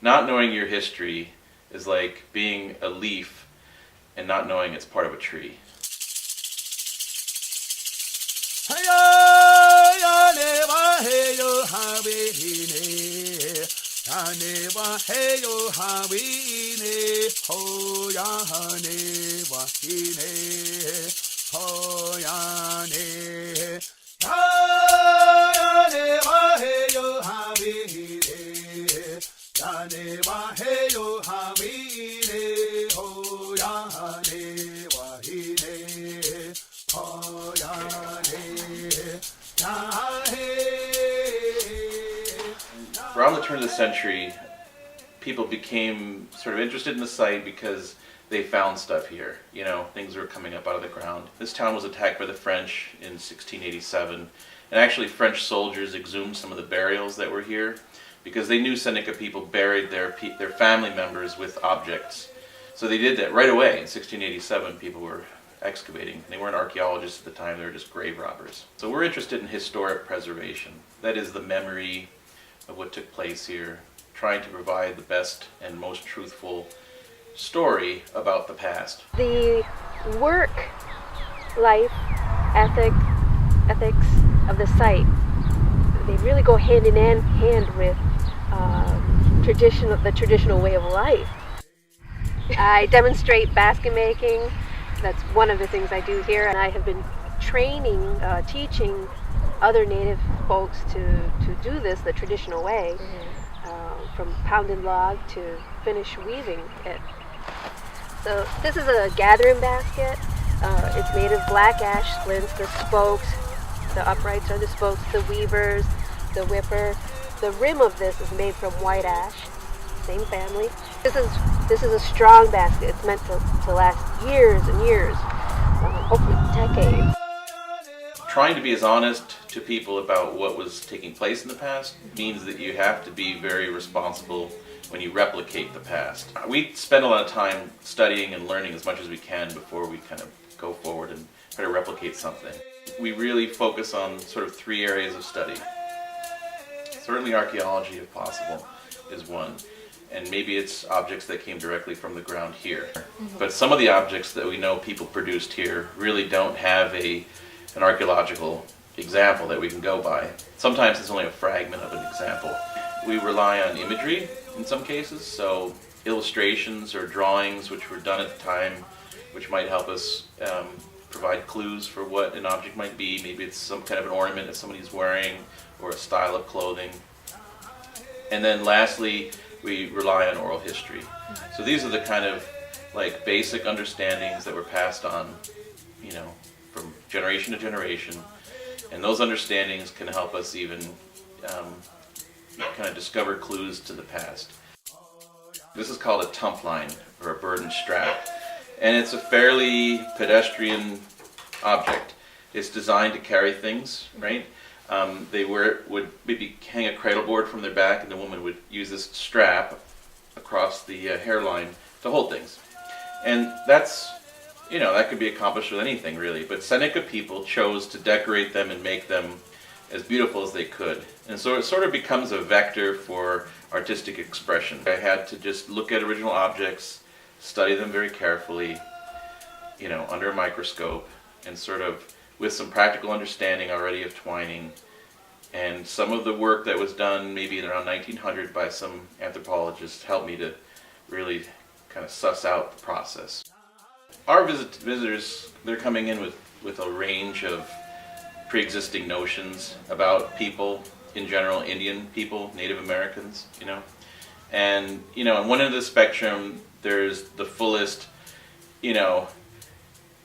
Not knowing your history is like being a leaf and not knowing it's part of a tree. Around the turn of the century, people became sort of interested in the site because they found stuff here. You know, things were coming up out of the ground. This town was attacked by the French in 1687, and actually French soldiers exhumed some of the burials that were here because they knew Seneca people buried their family members with objects. So they did that right away. In 1687, people were excavating. They weren't archaeologists at the time, they were just grave robbers. So we're interested in historic preservation. That is the memory of what took place here, trying to provide the best and most truthful story about the past. The work, life, ethics of the site, they really go hand in hand with the traditional way of life. I demonstrate basket making. That's one of the things I do here, and I have been teaching other native folks to do this the traditional way, from pounded log to finish weaving it. So this is a gathering basket. It's made of black ash splints, the spokes, the uprights are the spokes, the weavers, the whipper. The rim of this is made from white ash, same family. This is a strong basket. It's meant to last years and years, hopefully decades. Trying to be as honest to people about what was taking place in the past means that you have to be very responsible when you replicate the past. We spend a lot of time studying and learning as much as we can before we kind of go forward and try to replicate something. We really focus on sort of 3 areas of study. Certainly archaeology, if possible, is one. And maybe it's objects that came directly from the ground here. But some of the objects that we know people produced here really don't have an archaeological example that we can go by. Sometimes it's only a fragment of an example. We rely on imagery in some cases, so illustrations or drawings which were done at the time, which might help us provide clues for what an object might be. Maybe it's some kind of an ornament that somebody's wearing or a style of clothing. And then lastly, we rely on oral history. So these are the kind of like basic understandings that were passed on, you know, from generation to generation, and those understandings can help us even kind of discover clues to the past. This is called a tump line, or a burden strap, and it's a fairly pedestrian object. It's designed to carry things, right? They would maybe hang a cradle board from their back, and the woman would use this strap across the hairline to hold things. And that's, you know, that could be accomplished with anything really, but Seneca people chose to decorate them and make them as beautiful as they could. And so it sort of becomes a vector for artistic expression. I had to just look at original objects, study them very carefully, you know, under a microscope, and sort of with some practical understanding already of twining, and some of the work that was done maybe in around 1900 by some anthropologists helped me to really kind of suss out the process. Our visitors, they're coming in with a range of pre-existing notions about people in general, Indian people, Native Americans, you know. And, you know, on one end of the spectrum, there's the fullest, you know,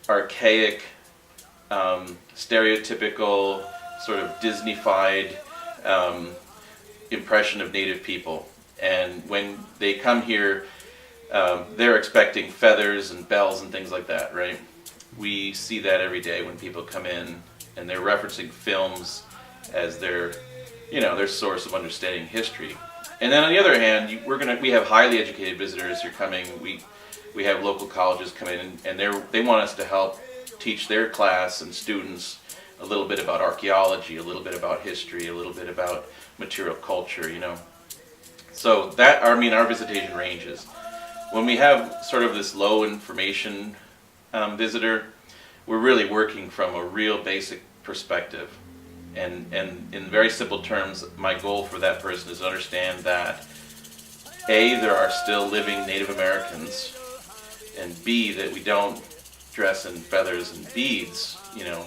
archaic, stereotypical, sort of Disney-fied impression of Native people. And when they come here, they're expecting feathers and bells and things like that, right? We see that every day when people come in, and they're referencing films as their, you know, their source of understanding history. And then on the other hand, we have highly educated visitors who are coming. We have local colleges come in, and they want us to help teach their class and students a little bit about archaeology, a little bit about history, a little bit about material culture, you know. So that, I mean, our visitation ranges. When we have sort of this low information visitor, we're really working from a real basic perspective. And in very simple terms, my goal for that person is to understand that A, there are still living Native Americans, and B, that we don't dress in feathers and beads, you know,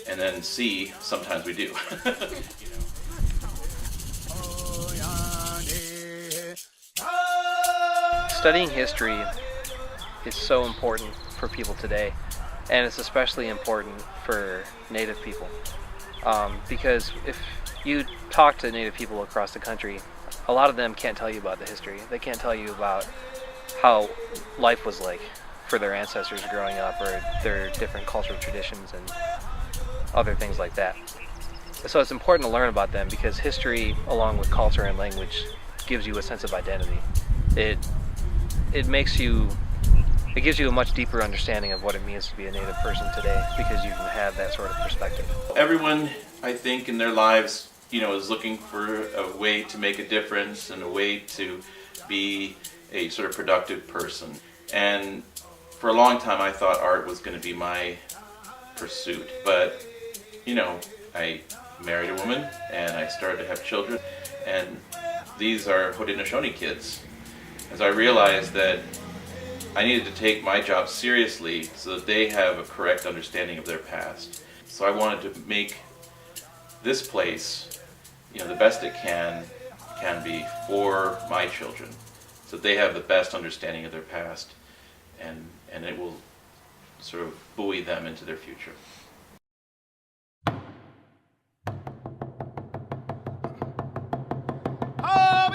and then C, sometimes we do. You know. Studying history is so important for people today, and it's especially important for Native people. Because if you talk to Native people across the country, a lot of them can't tell you about the history. They can't tell you about how life was like for their ancestors growing up, or their different cultural traditions and other things like that. So it's important to learn about them, because history, along with culture and language, gives you a sense of identity. It gives you a much deeper understanding of what it means to be a Native person today, because you can have that sort of perspective. Everyone, I think, in their lives, you know, is looking for a way to make a difference and a way to be a sort of productive person. And for a long time, I thought art was going to be my pursuit. But, you know, I married a woman and I started to have children, and these are Haudenosaunee kids. As I realized that I needed to take my job seriously so that they have a correct understanding of their past. So I wanted to make this place, you know, the best it can be for my children, so that they have the best understanding of their past, and it will sort of buoy them into their future. Oh,